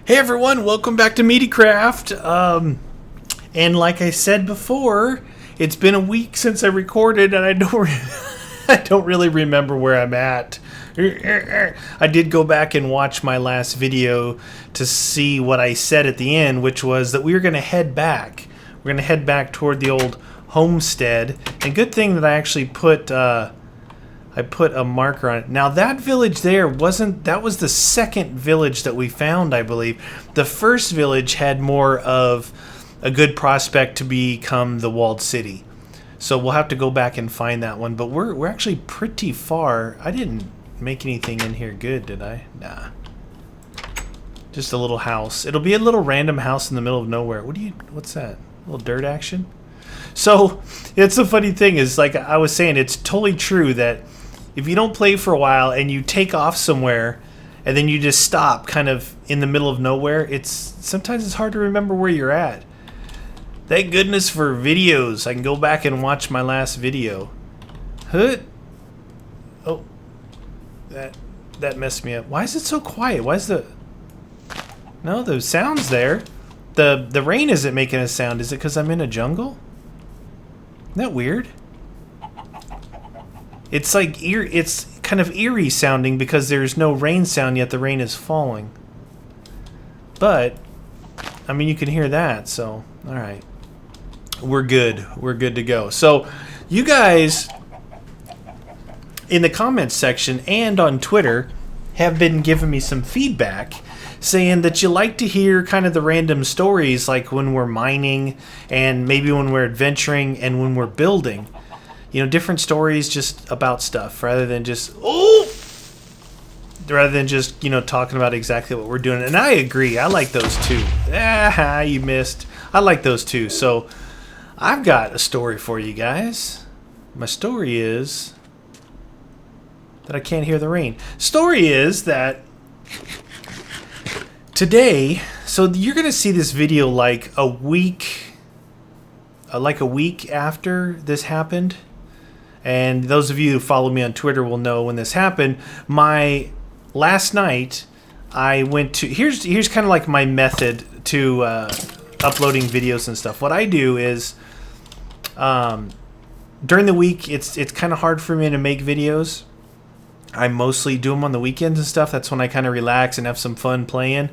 Hey everyone, welcome back to Meatycraft. And like I said before, it's been a week since I recorded, and I don't really remember where I'm at. I did go back and watch my last video to see what I said at the end, which was that we were going to head back. We're going to head back toward the old homestead. And good thing that I actually put a marker on it. Now that village there that was the second village that we found, I believe. The first village had more of a good prospect to become the walled city. So we'll have to go back and find that one. But we're actually pretty far. I didn't make anything in here good, did I? Nah. Just a little house. It'll be a little random house in the middle of nowhere. What's that? A little dirt action? So it's the funny thing is, like I was saying, it's totally true that if you don't play for a while and you take off somewhere and then you just stop kind of in the middle of nowhere, sometimes it's hard to remember where you're at. Thank goodness for videos. I can go back and watch my last video. Oh, that messed me up. Why is it so quiet? Why is the sound's there? The rain isn't making a sound. Is it because I'm in a jungle? Isn't that weird? It's like it's kind of eerie sounding because there's no rain sound yet the rain is falling. But I mean, you can hear that, so all right. We're good. We're good to go. So you guys in the comments section and on Twitter have been giving me some feedback saying that you like to hear kind of the random stories, like when we're mining and maybe when we're adventuring and when we're building. You know, different stories just about stuff rather than just, you know, talking about exactly what we're doing. And I agree. I like those too. You missed. I like those too. So I've got a story for you guys. My story is that I can't hear the rain. Story is that today, so you're going to see this video like a week after this happened. And those of you who follow me on Twitter will know when this happened. Last night, I went to... Here's kind of like my method to uploading videos and stuff. What I do is, during the week, it's kind of hard for me to make videos. I mostly do them on the weekends and stuff. That's when I kind of relax and have some fun playing.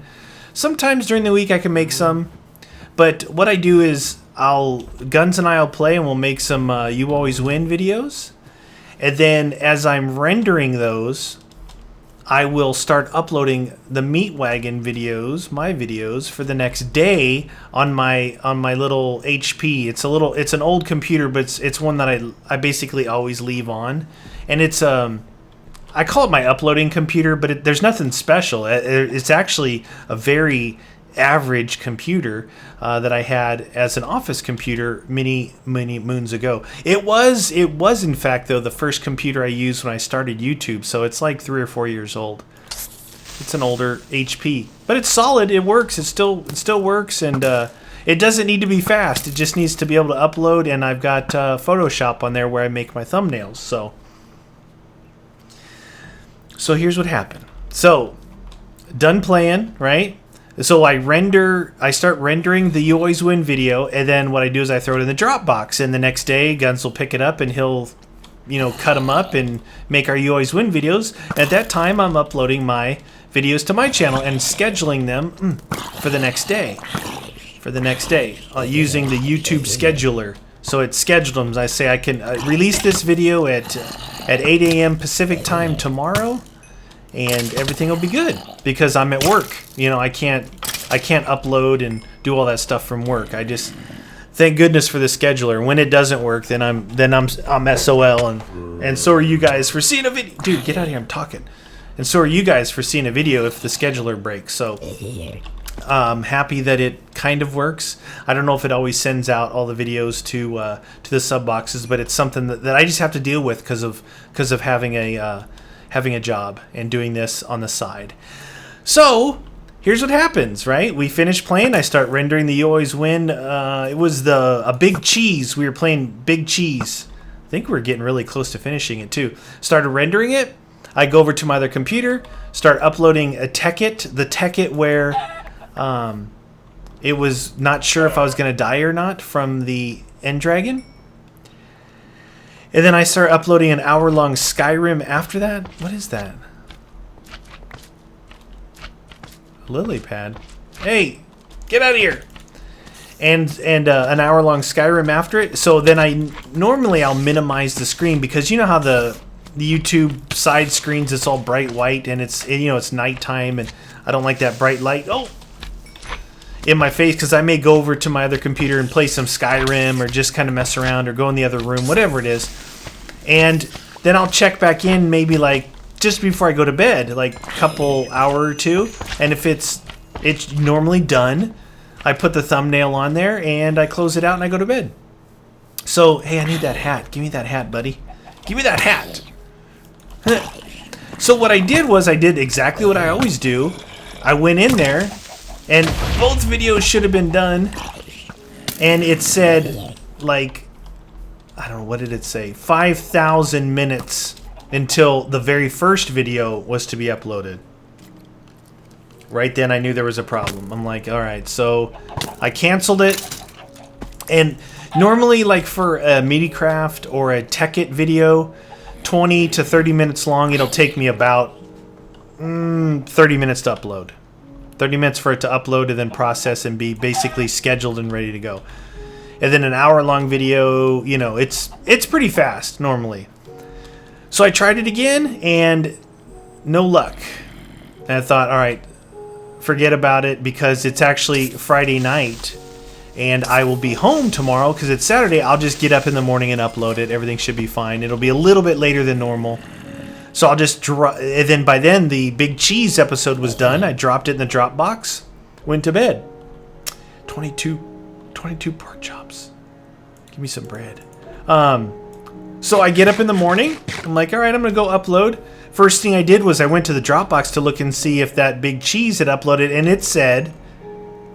Sometimes during the week I can make some. But what I do is... Guns and I'll play and we'll make some YouAlwaysWin videos. And then as I'm rendering those, I will start uploading the Meat Wagon videos, my videos, for the next day on my little HP. It's an old computer, but it's one that I basically always leave on. And it's I call it my uploading computer, but there's nothing special. It's actually a very average computer that I had as an office computer many moons ago. It was in fact though the first computer I used when I started YouTube, so it's like 3 or 4 years old. It's an older HP, but it's solid. It works. It still works, and it doesn't need to be fast. It just needs to be able to upload, and I've got Photoshop on there where I make my thumbnails. So here's what happened. So done playing, right? So I start rendering the YouAlwaysWin video, and then what I do is I throw it in the Dropbox, and the next day Guns will pick it up and he'll, you know, cut them up and make our YouAlwaysWin videos. At that time, I'm uploading my videos to my channel and scheduling them for the next day. Using the YouTube scheduler. So it scheduled them. I say I can release this video at 8 a.m. Pacific time tomorrow, and everything will be good because I'm at work. You know, I can't upload and do all that stuff from work. I just thank goodness for the scheduler. When it doesn't work, then I'm SOL, and so are you guys for seeing a video. Dude, get out of here! I'm talking. And so are you guys for seeing a video if the scheduler breaks. So I'm happy that it kind of works. I don't know if it always sends out all the videos to the sub boxes, but it's something that I just have to deal with because of having a job and doing this on the side. So here's what happens, right? We finish playing. I start rendering the YouAlwaysWin. It was a Big Cheese. We were playing Big Cheese. I think we're getting really close to finishing it too. Started rendering it. I go over to my other computer, start uploading a Tekkit, the Tekkit where It was not sure if I was going to die or not from the end dragon. And then I started uploading an hour-long Skyrim after that. What is that? A lily pad. Hey, get out of here. And an hour-long Skyrim after it. So then normally I'll minimize the screen because you know how the YouTube side screens, it's all bright white and it's nighttime and I don't like that bright light in my face because I may go over to my other computer and play some Skyrim or just kind of mess around or go in the other room, whatever it is. And then I'll check back in maybe like just before I go to bed, like a couple hour or two. And if it's normally done, I put the thumbnail on there and I close it out and I go to bed. So, hey, I need that hat. Give me that hat, buddy. Give me that hat. So what I did was I did exactly what I always do. I went in there and both videos should have been done. And it said, like, I don't know, what did it say? 5,000 minutes until the very first video was to be uploaded. Right then I knew there was a problem. I'm like, all right, so I canceled it. And normally, like for a Meatycraft or a Tekkit video, 20 to 30 minutes long, it'll take me about 30 minutes to upload. 30 minutes for it to upload and then process and be basically scheduled and ready to go. And then an hour-long video, you know, it's pretty fast normally. So I tried it again and no luck. And I thought, all right, forget about it because it's actually Friday night and I will be home tomorrow because it's Saturday. I'll just get up in the morning and upload it. Everything should be fine. It'll be a little bit later than normal. So I'll just and then by then the Big Cheese episode was done. I dropped it in the Dropbox, went to bed. 22 pork chops. Give me some bread. So I get up in the morning. I'm like, all right, I'm going to go upload. First thing I did was I went to the Dropbox to look and see if that Big Cheese had uploaded, and it said,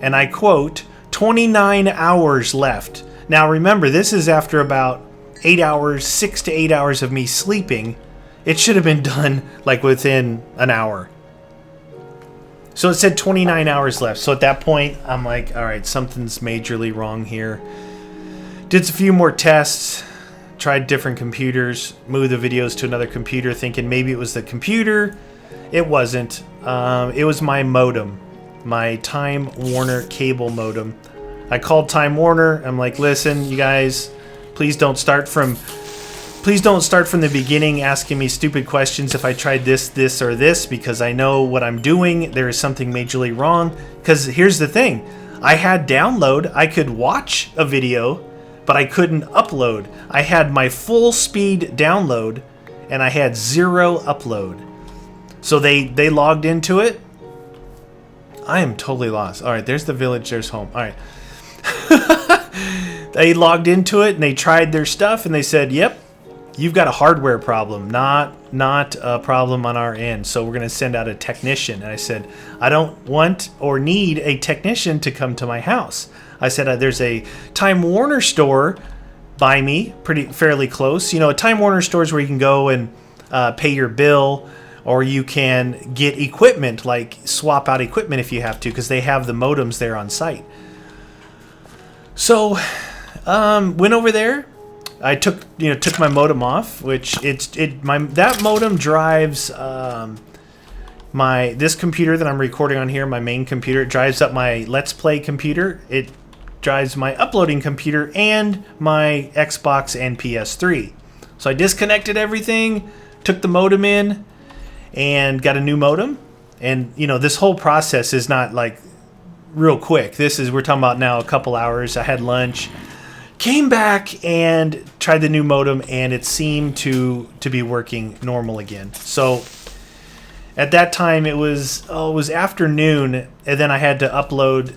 and I quote, 29 hours left. Now remember, this is after about 8 hours, 6 to 8 hours of me sleeping. It should have been done like within an hour. So it said 29 hours left. So at that point, I'm like, all right, something's majorly wrong here. Did a few more tests. Tried different computers, moved the videos to another computer thinking maybe it was the computer. It wasn't. It was my modem, my Time Warner cable modem. I called Time Warner. I'm like, listen, you guys, please don't start from the beginning asking me stupid questions if I tried this, or this, because I know what I'm doing. There is something majorly wrong. Because here's the thing. I had download. I could watch a video, but I couldn't upload. I had my full speed download and I had 0 upload. So they logged into it. I am totally lost. All right, there's the village, there's home. All right. They logged into it and they tried their stuff and they said, yep, you've got a hardware problem, not a problem on our end. So we're going to send out a technician. And I said, I don't want or need a technician to come to my house. I said, there's a Time Warner store by me, fairly close. You know, a Time Warner store is where you can go and pay your bill, or you can get equipment, like swap out equipment if you have to, because they have the modems there on site. So, went over there. I took my modem off, which that modem drives this computer that I'm recording on here, my main computer. It drives up my Let's Play computer. It drives my uploading computer and my Xbox and PS3. So I disconnected everything, took the modem in, and got a new modem. And you know, this whole process is not like real quick. We're talking about now a couple hours. I had lunch, came back and tried the new modem, and it seemed to be working normal again. So at that time it was afternoon, and then I had to upload.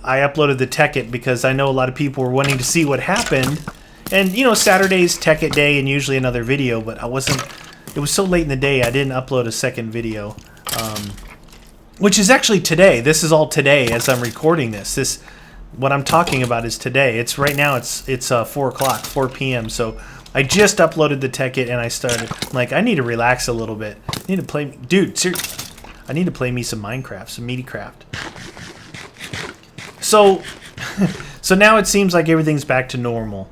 I uploaded the Tekkit because I know a lot of people were wanting to see what happened. And you know, Saturday's Tekkit day and usually another video, but it was so late in the day I didn't upload a second video. Which is actually today. This is all today as I'm recording this. What I'm talking about is today. It's right now. It's 4 p.m. So I just uploaded the Tekkit and I started. I'm like, I need to relax a little bit. I need to play, dude. Seriously, I need to play me some Minecraft, some Meatycraft. so so now it seems like everything's back to normal.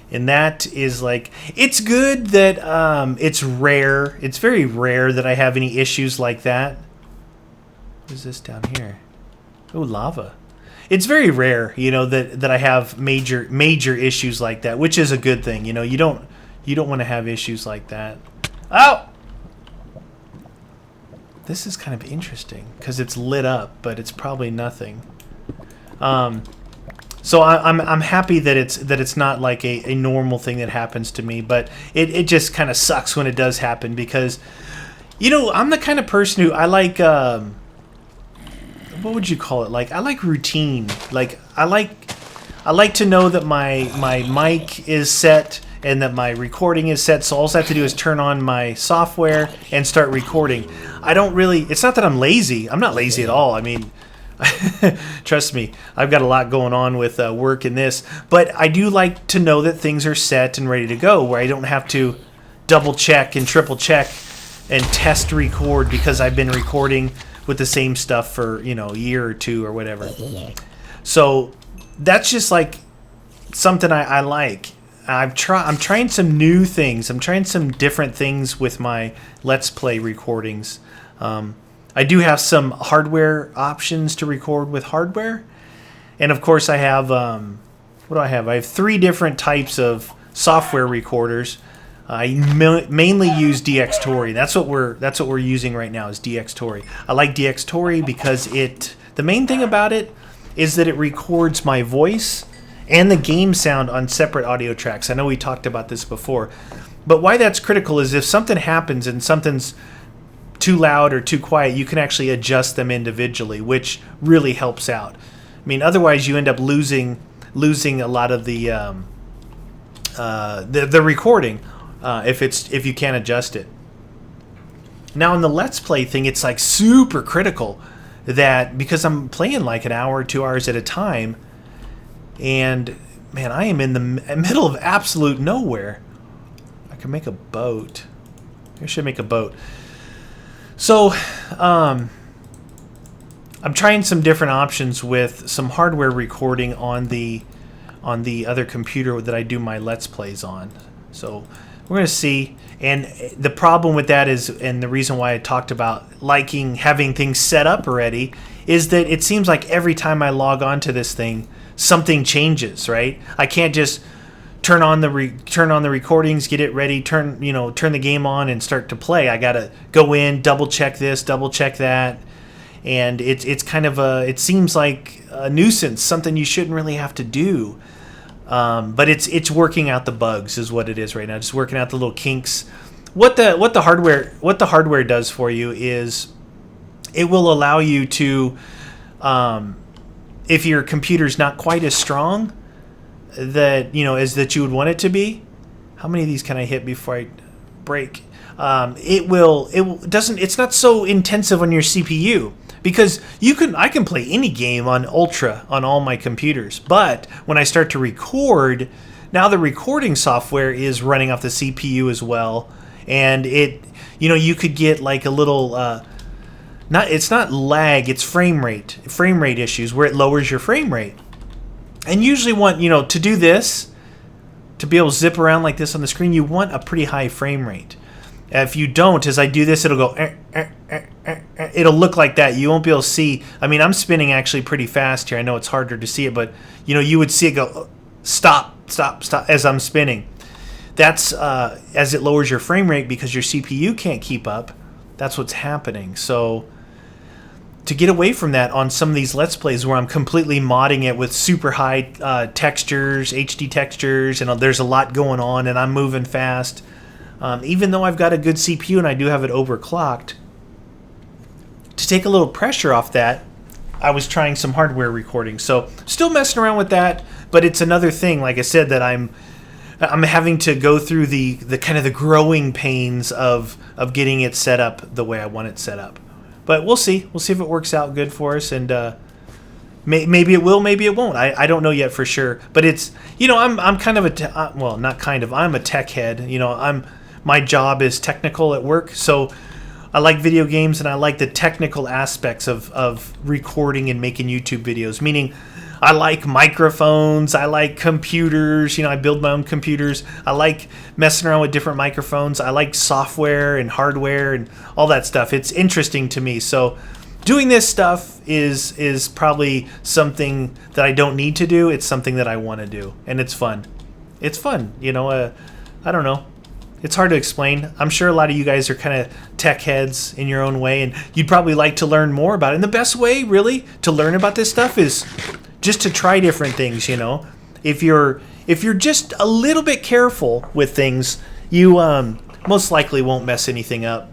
And that is like, it's good that it's rare. It's very rare that I have any issues like that. What is this down here? Oh, lava. It's very rare, you know, that I have major issues like that, which is a good thing. You know, you don't want to have issues like that. Oh! This is kind of interesting because it's lit up, but it's probably nothing. So I'm happy that it's not like a normal thing that happens to me, but it just kind of sucks when it does happen because, you know, I'm the kind of person who I like, what would you call it? Like, I like routine. Like, I like to know that my mic is set and that my recording is set, so all I have to do is turn on my software and start recording. I don't really, it's not that I'm lazy. I'm not lazy at all. I mean, trust me, I've got a lot going on with work and this, but I do like to know that things are set and ready to go, where I don't have to double check and triple check and test record because I've been recording with the same stuff for, you know, a year or two or whatever. So that's just like something I like. I'm trying some new things. I'm trying some different things with my Let's Play recordings. I do have some hardware options to record with hardware. And of course I have, what do I have? I have 3 different types of software recorders. I mainly use DxTory. That's what we're using right now is DxTory. I like DxTory because the main thing about it is that it records my voice and the game sound on separate audio tracks. I know we talked about this before. But why that's critical is if something happens and something's too loud or too quiet, you can actually adjust them individually, which really helps out. I mean, otherwise you end up losing a lot of the recording if you can't adjust it. Now in the Let's Play thing, it's like super critical that because I'm playing like an hour, 2 hours at a time, and man, I am in the middle of absolute nowhere. I can make a boat. I should make a boat. So, I'm trying some different options with some hardware recording on the other computer that I do my Let's Plays on. So, we're going to see. And the problem with that is, and the reason why I talked about having things set up already, is that it seems like every time I log on to this thing, something changes, right? I can't just turn on the recordings, get it ready, turn the game on and start to play. I gotta go in, double check this, double check that, and it's kind of it seems like a nuisance, something you shouldn't really have to do. But it's working out the bugs is what it is right now. Just working out the little kinks. What the hardware does for you is it will allow you to, if your computer's not quite as strong as that you would want it to be. How many of these can I hit before I break? It's not so intensive on your CPU because I can play any game on Ultra on all my computers, but when I start to record, now the recording software is running off the CPU as well, and you could get like a little it's not lag, it's frame rate issues where it lowers your frame rate. And usually to do this, to be able to zip around like this on the screen, you want a pretty high frame rate. If you don't, as I do this, it'll go, it'll look like that. You won't be able to see. I mean, I'm spinning actually pretty fast here. I know it's harder to see it, but you would see it go, stop, as I'm spinning. That's as it lowers your frame rate because your CPU can't keep up. That's what's happening. So to get away from that on some of these Let's Plays where I'm completely modding it with super high textures, HD textures, and there's a lot going on and I'm moving fast, even though I've got a good CPU and I do have it overclocked, to take a little pressure off that, I was trying some hardware recording. So still messing around with that, but it's another thing, like I said, that I'm having to go through the kind of the growing pains of getting it set up the way I want it set up. But we'll see. We'll see if it works out good for us, and maybe it will, maybe it won't. I don't know yet for sure. But it's I'm kind of I'm a tech head. My job is technical at work, so I like video games and I like the technical aspects of recording and making YouTube videos. Meaning, I like microphones. I like computers. You know, I build my own computers. I like messing around with different microphones. I like software and hardware and all that stuff. It's interesting to me. So doing this stuff is probably something that I don't need to do. It's something that I want to do, and it's fun. It's fun, you know. I don't know. It's hard to explain. I'm sure a lot of you guys are kind of tech heads in your own way, and you'd probably like to learn more about it. And the best way, really, to learn about this stuff is just to try different things, you know. If you're just a little bit careful with things, you most likely won't mess anything up.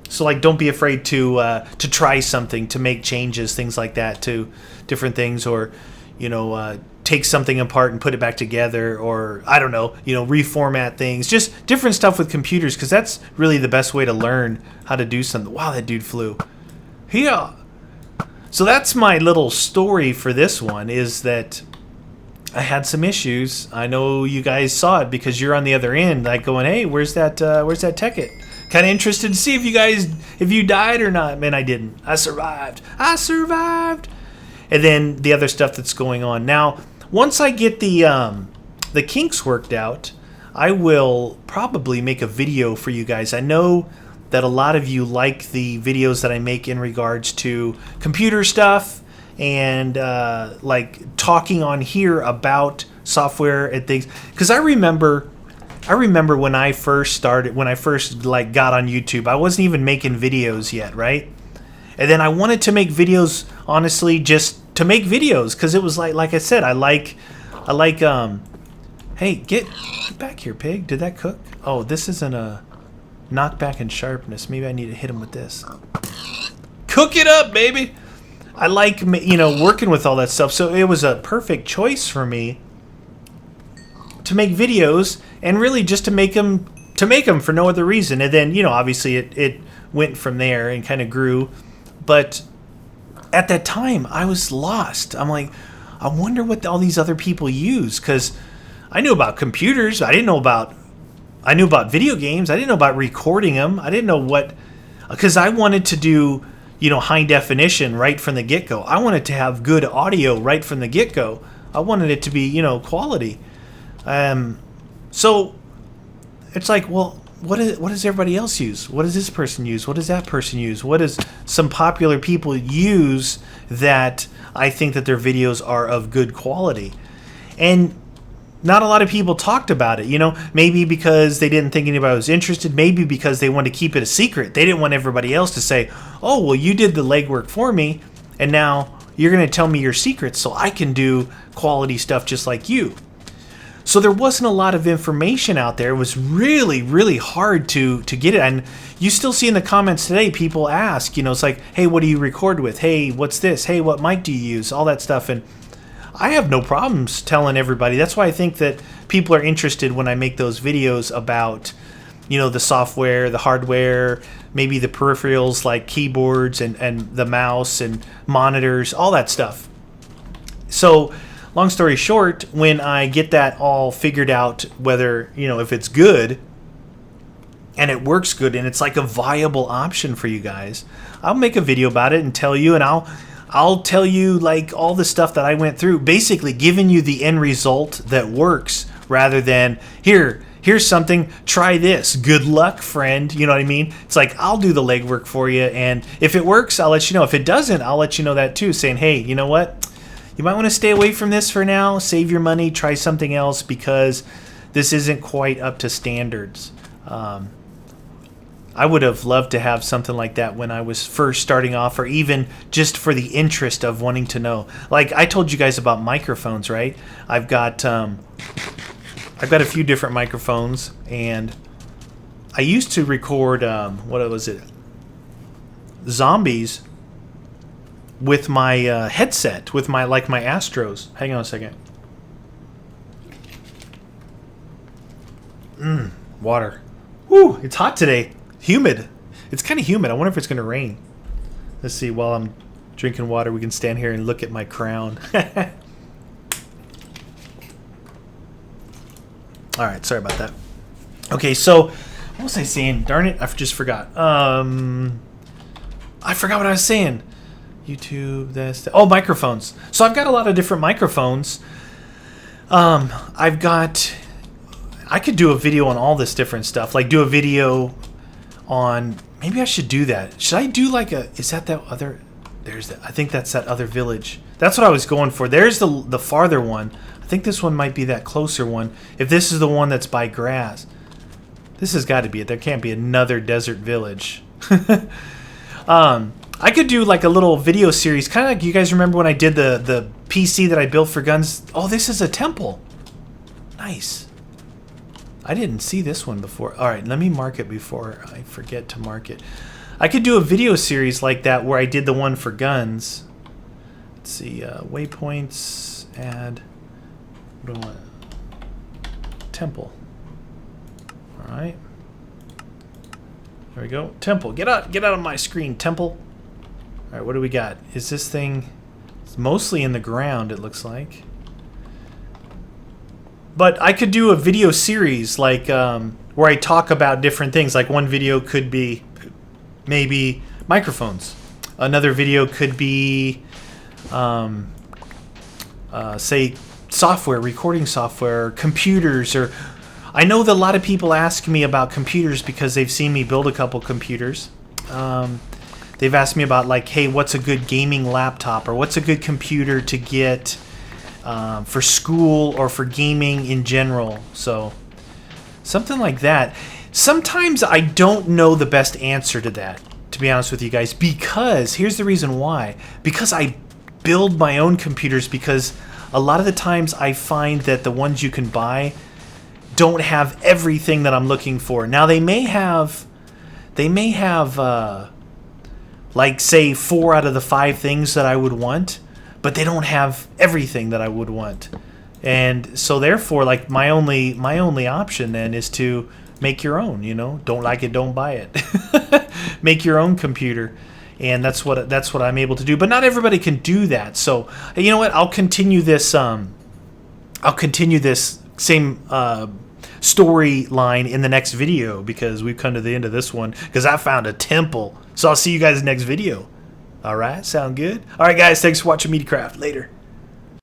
So, like, don't be afraid to try something, to make changes, things like that, to different things, or, you know, take something apart and put it back together, or I don't know, you know, reformat things, just different stuff with computers, because that's really the best way to learn how to do something. Wow, that dude flew. Yeah. So that's my little story for this one, is that I had some issues. I know you guys saw it because you're on the other end, like going, hey, where's that Tekkit? Kind of interested to see if you died or not. Man, I didn't. I survived. And then the other stuff that's going on now. Once I get the kinks worked out, I will probably make a video for you guys. I know that a lot of you like the videos that I make in regards to computer stuff and like talking on here about software and things. Because I remember when I first like got on YouTube, I wasn't even making videos yet, right? And then I wanted to make videos, honestly, just to make videos, because it was like I said, I like hey, get back here, pig. Did that cook? Oh, this isn't a knockback in sharpness. Maybe I need to hit him with this. Cook it up, baby. I like, you know, working with all that stuff, so it was a perfect choice for me to make videos, and really just to make them for no other reason. And then, you know, obviously it went from there and kind of grew. But at that time, I was lost. I'm like, I wonder what all these other people use, because I knew about computers. I knew about video games. I didn't know about recording them. I didn't know what, because I wanted to do, you know, high definition right from the get-go. I wanted to have good audio right from the get-go. I wanted it to be, you know, quality. So it's like, well, what does everybody else use? What does this person use? What does that person use? What does some popular people use that I think that their videos are of good quality? And not a lot of people talked about it, you know, maybe because they didn't think anybody was interested, maybe because they wanted to keep it a secret. They didn't want everybody else to say, oh, well, you did the legwork for me, and now you're going to tell me your secrets so I can do quality stuff just like you. So there wasn't a lot of information out there. It was really, really hard to get it. And you still see in the comments today, people ask, you know, it's like, hey, what do you record with? Hey, what's this? Hey, what mic do you use? All that stuff. And I have no problems telling everybody. That's why I think that people are interested when I make those videos about, you know, the software, the hardware, maybe the peripherals like keyboards and the mouse and monitors, all that stuff. So long story short, when I get that all figured out, whether, you know, if it's good and it works good and it's like a viable option for you guys, I'll make a video about it and tell you, and I'll tell you like all the stuff that I went through, basically giving you the end result that works, rather than here's something, try this, good luck, friend. You know what I mean? It's like, I'll do the legwork for you, and if it works, I'll let you know. If it doesn't, I'll let you know that too, saying, hey, you know what? You might want to stay away from this for now, save your money, try something else, because this isn't quite up to standards. I would have loved to have something like that when I was first starting off, or even just for the interest of wanting to know. Like I told you guys about microphones, right? I've got a few different microphones, and I used to record what was it? Zombies with my headset, with my Astros. Hang on a second. Water. Woo! It's hot today. Humid. It's kind of humid. I wonder if it's going to rain. Let's see. While I'm drinking water, we can stand here and look at my crown. All right. Sorry about that. Okay. So, what was I saying? Darn it! I just forgot. I forgot what I was saying. YouTube, this. Oh, microphones. So I've got a lot of different microphones. I've got. I could do a video on all this different stuff. Like do a video on. Maybe I should do that. Should I do like a? Is that other? There's that. I think that's that other village. That's what I was going for. There's the farther one. I think this one might be that closer one. If this is the one that's by grass, this has got to be it. There can't be another desert village. I could do like a little video series, kind of like you guys remember when I did the PC that I built for guns. Oh, this is a temple. Nice. I didn't see this one before. All right, let me mark it before I forget to mark it. I could do a video series like that where I did the one for guns. Let's see, waypoints, add, what do I want? Temple. All right. There we go. Temple. Get out of my screen, temple. All right, what do we got? Is this thing... It's mostly in the ground, it looks like. But I could do a video series like where I talk about different things. Like one video could be maybe microphones. Another video could be, say, software, recording software, computers, or... I know that a lot of people ask me about computers because they've seen me build a couple computers. They've asked me about like, hey, what's a good gaming laptop or what's a good computer to get for school or for gaming in general. So something like that. Sometimes I don't know the best answer to that, to be honest with you guys, because here's the reason why. Because I build my own computers, because a lot of the times I find that the ones you can buy don't have everything that I'm looking for. Now they may have like say 4 out of the 5 things that I would want, but they don't have everything that I would want. And so therefore, like my only option then is to make your own, you know? Don't like it, don't buy it. Make your own computer. And that's what I'm able to do. But not everybody can do that. So, you know what? I'll continue this same storyline in the next video, because we've come to the end of this one, because I found a temple. So I'll see you guys next video. All right, sound good? All right, guys, thanks for watching Meatycraft. Later.